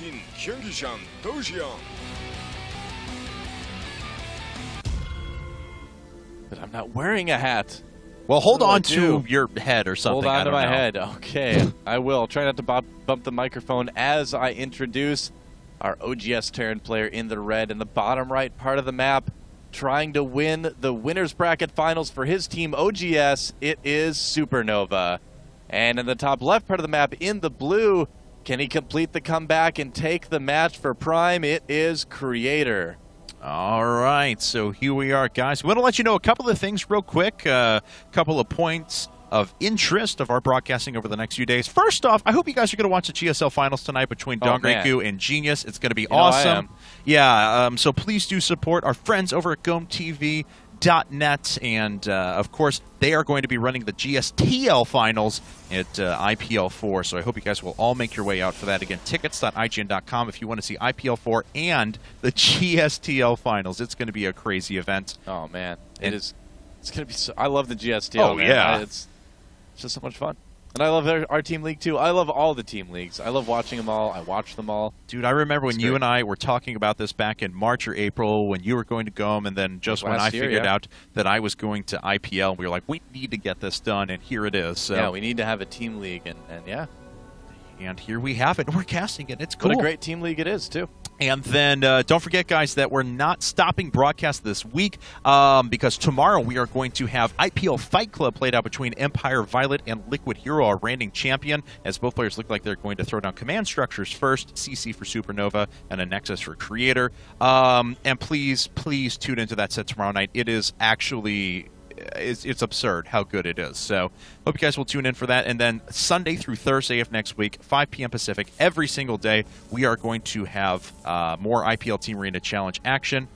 팀 경기장 도시형. But I'm not wearing a hat. Well, hold on to your head or something. Hold on to my head. Okay, I will. Try not to bump the microphone as I introduce our OGS Terran player in the red in the bottom right part of the map, trying to win the winners bracket finals for his team OGS. It is SuperNova. And in the top left part of the map in the blue, can he complete the comeback and take the match for Prime? It is Creator. All right, so here we are, guys. We want to let you know a couple of things real quick, a couple of points of interest of our broadcasting over the next few days. First off, I hope you guys are going to watch the GSL finals tonight between Dongreku and Genius. It's going to be awesome. Yeah, so please do support our friends over at GomeTV.net, and of course they are going to be running the GSTL finals at IPL 4, so I hope you guys will all make your way out for that. Again, tickets.ign.com if you want to see IPL 4 and the GSTL finals. It's going to be a crazy event. Oh man, it's going to be so, I love the GSTL. Oh man. yeah, it's just so much fun. And I love our team league, too. I love all the team leagues. I love watching them all. I watch them all. Dude, I remember when you and I were talking about this back in March or April when you were going to GOM, and then just when I figured out that I was going to IPL, we were like, we need to get this done, and here it is. So. Yeah, we need to have a team league, and yeah. And here we have it. We're casting it. It's cool. What a great team league it is, too. And then don't forget, guys, that we're not stopping broadcast this week because tomorrow we are going to have IPL Fight Club played out between Empire Violet and Liquid Hero, our reigning champion, as both players look like they're going to throw down command structures first, CC for SuperNova and a Nexus for Creator. And please tune into that set tomorrow night. It is actually... It's absurd how good it is. So hope you guys will tune in for that. And then Sunday through Thursday of next week, 5 p.m. Pacific, every single day, we are going to have more IPL Team Arena Challenge action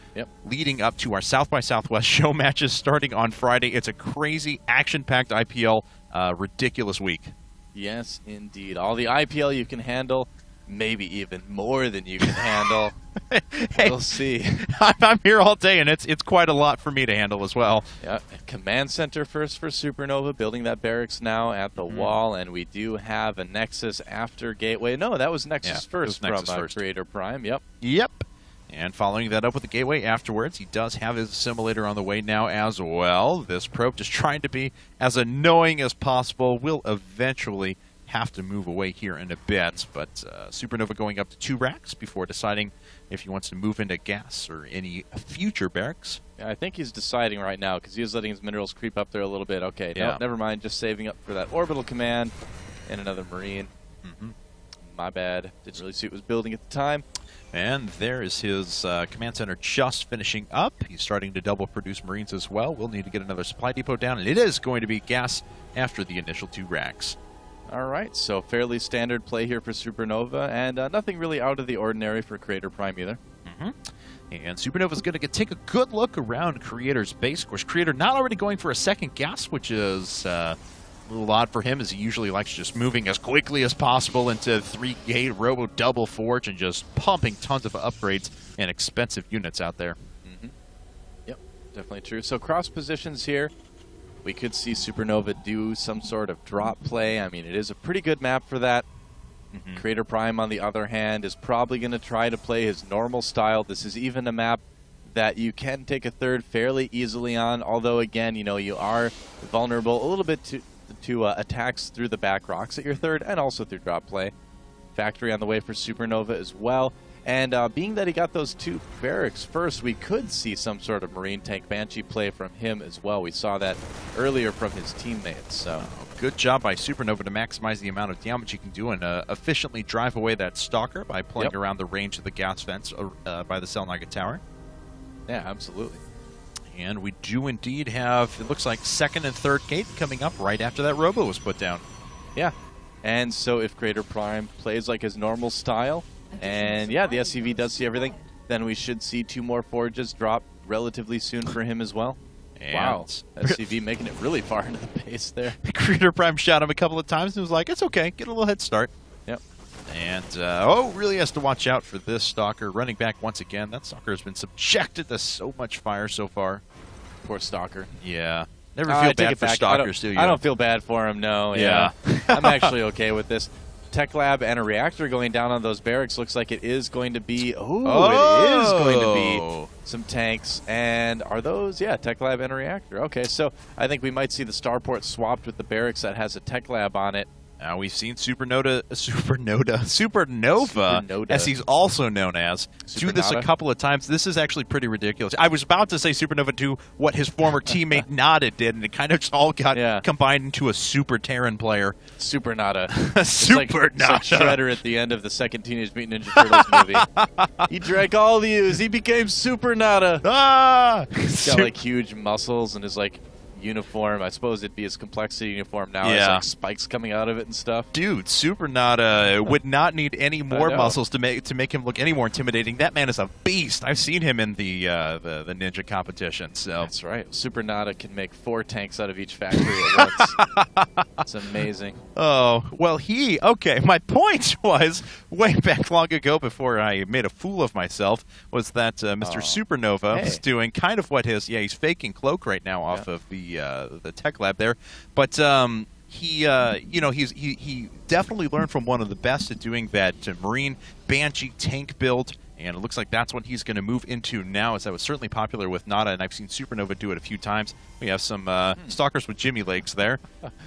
leading up to our South by Southwest show matches starting on Friday. It's a crazy, action-packed IPL, ridiculous week. Yes, indeed. All the IPL you can handle, maybe even more than you can handle. Hey, we'll see. I'm here all day, and it's quite a lot for me to handle as well. Yeah, Command Center first for SuperNova, building that barracks now at the wall, and we do have a Nexus after Gateway. No, that was Nexus first from Creator.Prime. Yep. And following that up with the Gateway afterwards, he does have his assimilator on the way now as well. This probe just trying to be as annoying as possible. Will eventually have to move away here in a bit, but SuperNova going up to 2 racks before deciding if he wants to move into gas or any future barracks. Yeah, I think he's deciding right now because he was letting his minerals creep up there a little bit. Okay, no, never mind, just saving up for that orbital command and another Marine. My bad. Didn't really see what was building at the time. And there is his command center just finishing up. He's starting to double produce Marines as well. We'll need to get another supply depot down, and it is going to be gas after the initial 2 racks. All right, so fairly standard play here for SuperNova, and nothing really out of the ordinary for Creator.Prime either. And SuperNova is going to take a good look around Creator's base. Of course, Creator not already going for a second gas, which is a little odd for him, as he usually likes just moving as quickly as possible into 3-gate Robo Double Forge and just pumping tons of upgrades and expensive units out there. Yep, definitely true. So cross positions here. We could see SuperNova do some sort of drop play. I mean, it is a pretty good map for that. Creator.Prime, on the other hand, is probably going to try to play his normal style. This is even a map that you can take a third fairly easily on, although, again, you know, you are vulnerable a little bit to attacks through the back rocks at your third and also through drop play. Factory on the way for SuperNova as well. And being that he got those 2 barracks first, we could see some sort of Marine Tank Banshee play from him as well. We saw that earlier from his teammates. So good job by SuperNova to maximize the amount of damage he can do and efficiently drive away that Stalker by playing around the range of the gas vents by the Selnaga Tower. Yeah, absolutely. And we do indeed have, it looks like, 2nd and 3rd gate coming up right after that Robo was put down. Yeah. And so if Creator.Prime plays like his normal style, and yeah, the SCV does see everything, then we should see 2 more forges drop relatively soon for him as well. And wow, SCV making it really far into the base there. Creator.Prime shot him a couple of times and was like, it's okay, get a little head start. Yep. And, really has to watch out for this Stalker. Running back once again. That Stalker has been subjected to so much fire so far. Poor Stalker. Yeah. Never feel bad for Stalkers, do you? I don't feel bad for him, no. Yeah. I'm actually okay with this. tech lab and a reactor going down on those barracks. Looks like it is going to be, it is going to be some tanks. And are those, yeah, tech lab and a reactor. Okay, so I think we might see the starport swapped with the barracks that has a tech lab on it. Now we've seen Supernova, as he's also known as, do this a couple of times. This is actually pretty ridiculous. I was about to say Supernova do what his former teammate Nada did, and it kind of just all got combined into a Super Terran player. Supernada. Supernada. It's like Shredder at the end of the second Teenage Mutant Ninja Turtles movie. He drank all the ooze. He became Supernada. Ah! He's got like huge muscles and is like uniform. I suppose it'd be his complexity uniform now. Yeah. Like spikes coming out of it and stuff. Dude, Supernada would not need any more muscles to make him look any more intimidating. That man is a beast. I've seen him in the ninja competition. So that's right. Supernada can make 4 tanks out of each factory at once. It's amazing. Oh, well, okay, my point was, way back long ago before I made a fool of myself, was that Mr. Supernova is doing kind of what he's faking Cloak right now off of the tech lab there, but he definitely learned from one of the best at doing that Marine Banshee tank build, and it looks like that's what he's going to move into now, as that was certainly popular with Nada, and I've seen Supernova do it a few times. We have some stalkers with Jimmy legs there,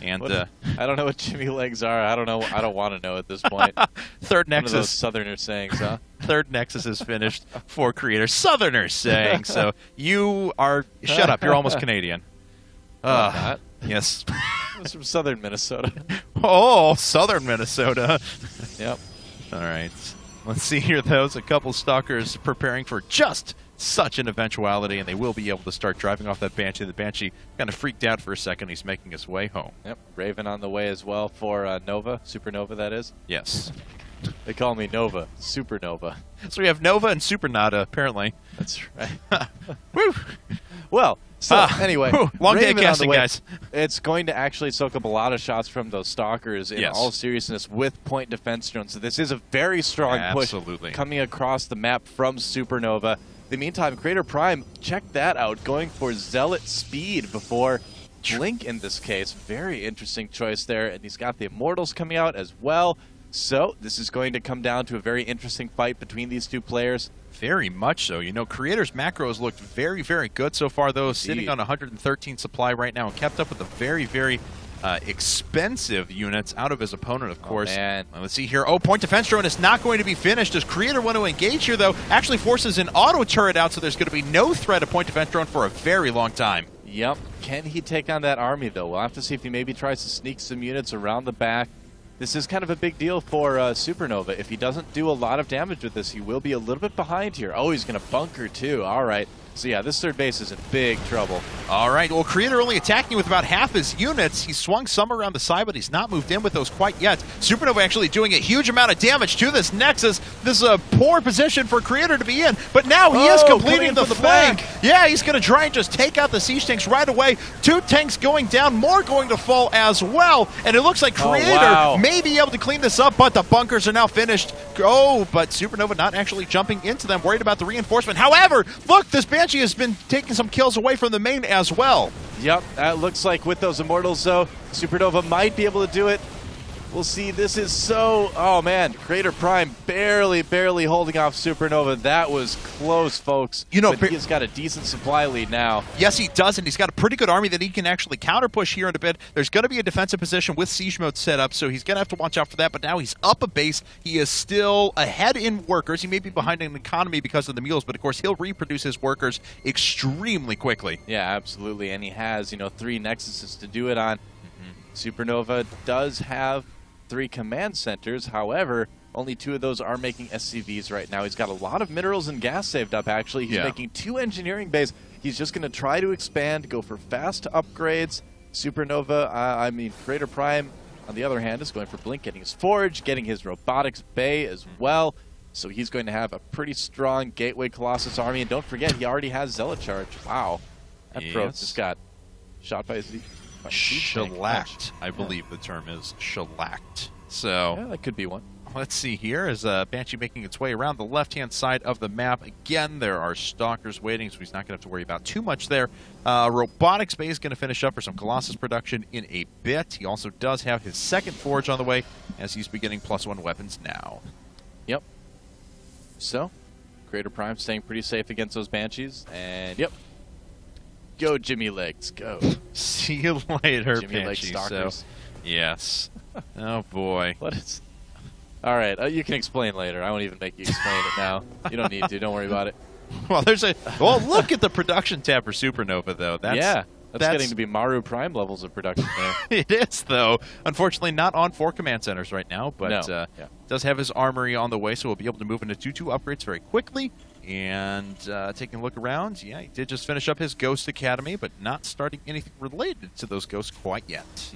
and I don't know what Jimmy legs are. I don't know. I don't want to know at this point. Third Nexus. One of those Southerner sayings, huh? Third Nexus is finished for Creator. Southerner saying. So you are shut up. You're almost Canadian. Yes. It's from southern Minnesota. Oh, southern Minnesota. Yep. All right. Let's see here, though. A couple stalkers preparing for just such an eventuality, and they will be able to start driving off that Banshee. The Banshee kind of freaked out for a second. He's making his way home. Yep. Raven on the way as well for Nova. Supernova, that is. Yes. They call me Nova. Supernova. So we have Nova and Supernada, apparently. That's right. Woo! Well, so anyway, long day of casting, guys. It's going to actually soak up a lot of shots from those stalkers in all seriousness with point defense drones. So this is a very strong push coming across the map from Supernova. In the meantime, Creator.Prime, check that out, going for Zealot speed before Blink in this case. Very interesting choice there, and he's got the Immortals coming out as well. So this is going to come down to a very interesting fight between these two players. Very much so. You know, Creator's macros looked very, very good so far, though, sitting on 113 supply right now and kept up with the very, very expensive units out of his opponent, of course. Man. Let's see here. Oh, point defense drone is not going to be finished. Does Creator want to engage here, though? Actually forces an auto turret out, so there's going to be no threat of point defense drone for a very long time. Yep. Can he take on that army, though? We'll have to see if he maybe tries to sneak some units around the back. This is kind of a big deal for Supernova. If he doesn't do a lot of damage with this, he will be a little bit behind here. Oh, he's going to bunker, too. All right. So, yeah, this third base is in big trouble. All right. Well, Creator only attacking with about half his units. He swung some around the side, but he's not moved in with those quite yet. Supernova actually doing a huge amount of damage to this Nexus. This is a poor position for Creator to be in, but now he is completing the flank. Yeah, he's going to try and just take out the siege tanks right away. 2 tanks going down, more going to fall as well, and it looks like Creator may be able to clean this up, but the bunkers are now finished. Oh, but Supernova not actually jumping into them, worried about the reinforcement. However, look, this Banshee has been taking some kills away from the main as well. Yep, that looks like with those Immortals, though, Supernova might be able to do it. We'll see. This is so... Oh, man. Creator.Prime barely holding off Supernova. That was close, folks. You know, but he's got a decent supply lead now. Yes, he does, and he's got a pretty good army that he can actually counter-push here in a bit. There's going to be a defensive position with siege mode set up, so he's going to have to watch out for that. But now he's up a base. He is still ahead in workers. He may be behind in economy because of the mules, but, of course, he'll reproduce his workers extremely quickly. Yeah, absolutely. And he has, 3 Nexuses to do it on. Supernova does have 3 command centers. However, only 2 of those are making SCVs right now. He's got a lot of minerals and gas saved up, actually. He's making 2 engineering bays. He's just going to try to expand, go for fast upgrades. Supernova, Creator.Prime, on the other hand, is going for Blink, getting his Forge, getting his Robotics Bay as well. So he's going to have a pretty strong Gateway Colossus army. And don't forget, he already has Zealot Charge. Wow. That probe just got shot by his... Shellacked, I believe the term is shellacked. So yeah, that could be one. let's see here. Is Banshee making its way around the left-hand side of the map. Again, there are Stalkers waiting, so he's not going to have to worry about too much there. Robotics Bay is going to finish up for some Colossus production in a bit. He also does have his second Forge on the way as he's beginning +1 weapons now. Yep. So, Creator.Prime staying pretty safe against those Banshees. And, yep. Go, Jimmy Legs. Go. See you later, Jimmy Legs Banshee. Stalkers. So, yes. Oh, boy. What is... All right, you can explain later. I won't even make you explain it now. You don't need to. Don't worry about it. Well, well, look at the production tab for SuperNova, though. That's getting to be Maru Prime levels of production there. It is, though. Unfortunately, not on 4 command centers right now, but does have his armory on the way, so we'll be able to move into 2-2 upgrades very quickly. And taking a look around, yeah, he did just finish up his Ghost Academy, but not starting anything related to those ghosts quite yet.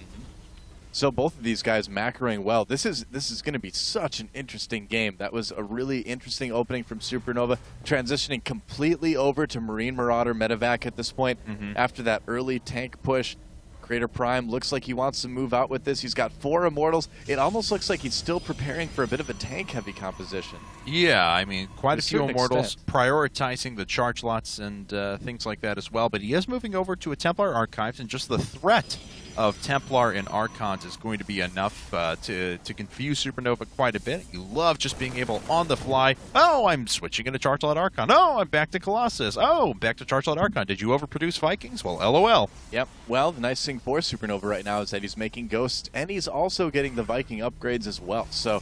So both of these guys macroing well. This is going to be such an interesting game. That was a really interesting opening from SuperNova, transitioning completely over to Marine Marauder Medevac at this point. After that early tank push, Creator.Prime looks like he wants to move out with this. He's got 4 Immortals. It almost looks like he's still preparing for a bit of a tank-heavy composition. Yeah, I mean, quite a few Immortals, prioritizing the charge lots and things like that as well. But he is moving over to a Templar Archives, and just the threat of Templar and Archons is going to be enough to confuse SuperNova quite a bit. You love just being able on the fly. Oh, I'm switching into Charge Lot Archon. Oh, I'm back to Colossus. Oh, back to Charge Lot Archon. Did you overproduce Vikings? Well, LOL. Yep. Well, the nice thing for SuperNova right now is that he's making Ghosts, and he's also getting the Viking upgrades as well. So,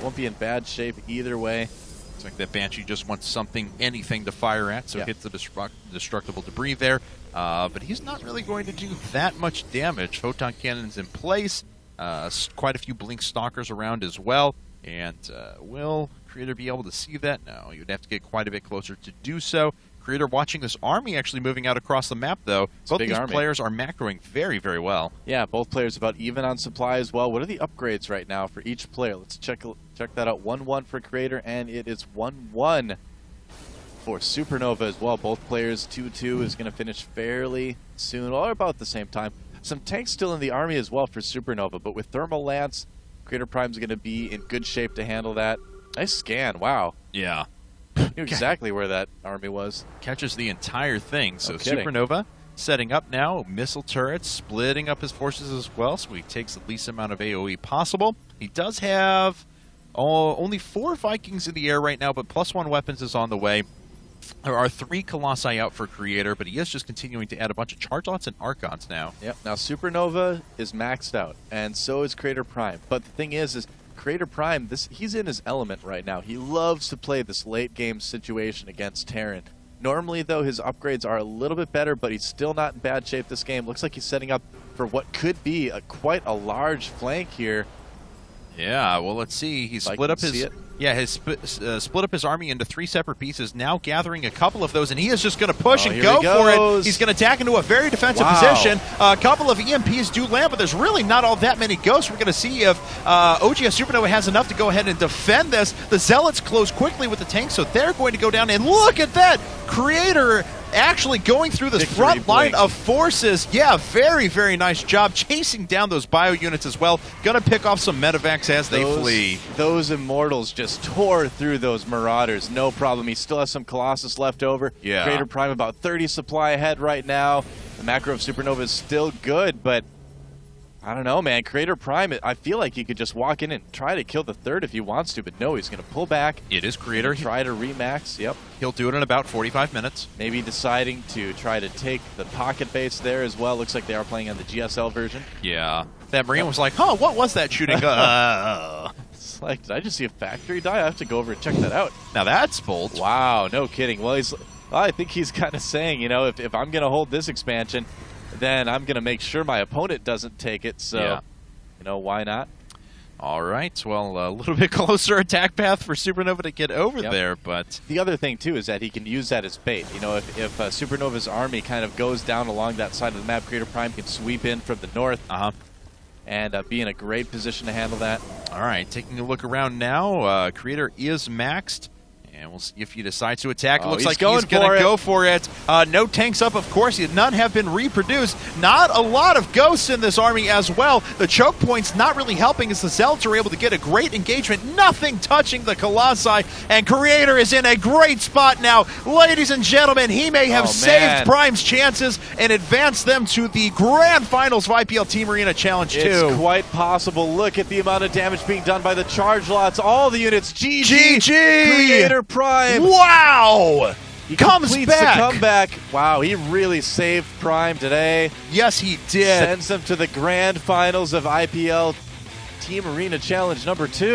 won't be in bad shape either way. It's like that Banshee just wants anything to fire at, so hits the destructible debris there. But he's not really going to do that much damage. Photon cannons in place, quite a few Blink Stalkers around as well. And will Creator be able to see that? No, you'd have to get quite a bit closer to do so. Creator watching this army actually moving out across the map, though. Both these players are macroing very, very well. Yeah, both players about even on supply as well. What are the upgrades right now for each player? Let's check that out. 1-1 for Creator, and it is 1-1 for SuperNova as well. Both players, 2-2 is going to finish fairly soon, or about the same time. Some tanks still in the army as well for SuperNova, but with Thermal Lance, Creator.Prime's going to be in good shape to handle that. Nice scan, wow. Yeah. Knew exactly where that army was. Catches the entire thing. So SuperNova setting up now, missile turrets, splitting up his forces as well, so he takes the least amount of AoE possible. He does have only 4 Vikings in the air right now, but +1 weapons is on the way. There are 3 Colossi out for Creator, but he is just continuing to add a bunch of Charge Lots and Archons now. Yep. Now SuperNova is maxed out, and so is Creator.Prime. But the thing is Creator.Prime, he's in his element right now. He loves to play this late game situation against Terran. Normally, though, his upgrades are a little bit better, but he's still not in bad shape this game. Looks like he's setting up for what could be quite a large flank here. Yeah, well, let's see. He's split up his split up his army into 3 separate pieces. Now gathering a couple of those, and he is just going to push and go for it. He's going to attack into a very defensive position. A couple of EMPs do land, but there's really not all that many ghosts. We're going to see if oGs.SuperNova has enough to go ahead and defend this. The Zealots close quickly with the tanks, so they're going to go down. And look at that! Creator actually going through this front line of forces. Yeah, very, very nice job chasing down those bio units as well. Gonna pick off some medevacs as they flee. Those Immortals just tore through those Marauders. No problem. He still has some Colossus left over. Yeah. Creator.Prime about 30 supply ahead right now. The macro of SuperNova is still good, but I don't know, man. Creator.Prime, I feel like he could just walk in and try to kill the 3rd if he wants to, but no, he's going to pull back. It is Creator. Try to remax. Yep. He'll do it in about 45 minutes. Maybe deciding to try to take the pocket base there as well. Looks like they are playing on the GSL version. Yeah. That Marine was like, huh, what was that shooting? It's like, did I just see a factory die? I have to go over and check that out. Now that's bold. Wow, no kidding. Well, I think he's kind of saying, you know, if I'm going to hold this expansion, then I'm going to make sure my opponent doesn't take it, so, you know, why not? All right, well, a little bit closer attack path for SuperNova to get over there, but the other thing, too, is that he can use that as bait. You know, if SuperNova's army kind of goes down along that side of the map, Creator.Prime can sweep in from the north and be in a great position to handle that. All right, taking a look around now, Creator is maxed, And we'll see if he decides to attack. It Oh, looks he's like going he's going for to it. go for it. No tanks up, of course. None have been reproduced. Not a lot of ghosts in this army as well. The choke point's not really helping as the Zealots are able to get a great engagement. Nothing touching the Colossi. And Creator is in a great spot now. Ladies and gentlemen, he may have saved Prime's chances and advanced them to the grand finals of IPL Team Arena Challenge 2. It's quite possible. Look at the amount of damage being done by the charge lots. All the units. GG! Creator.Prime! Wow! He comes completes back. the comeback. Wow, he really saved Prime today. Yes, he did. Sends them to the grand finals of IPL Team Arena Challenge number 2.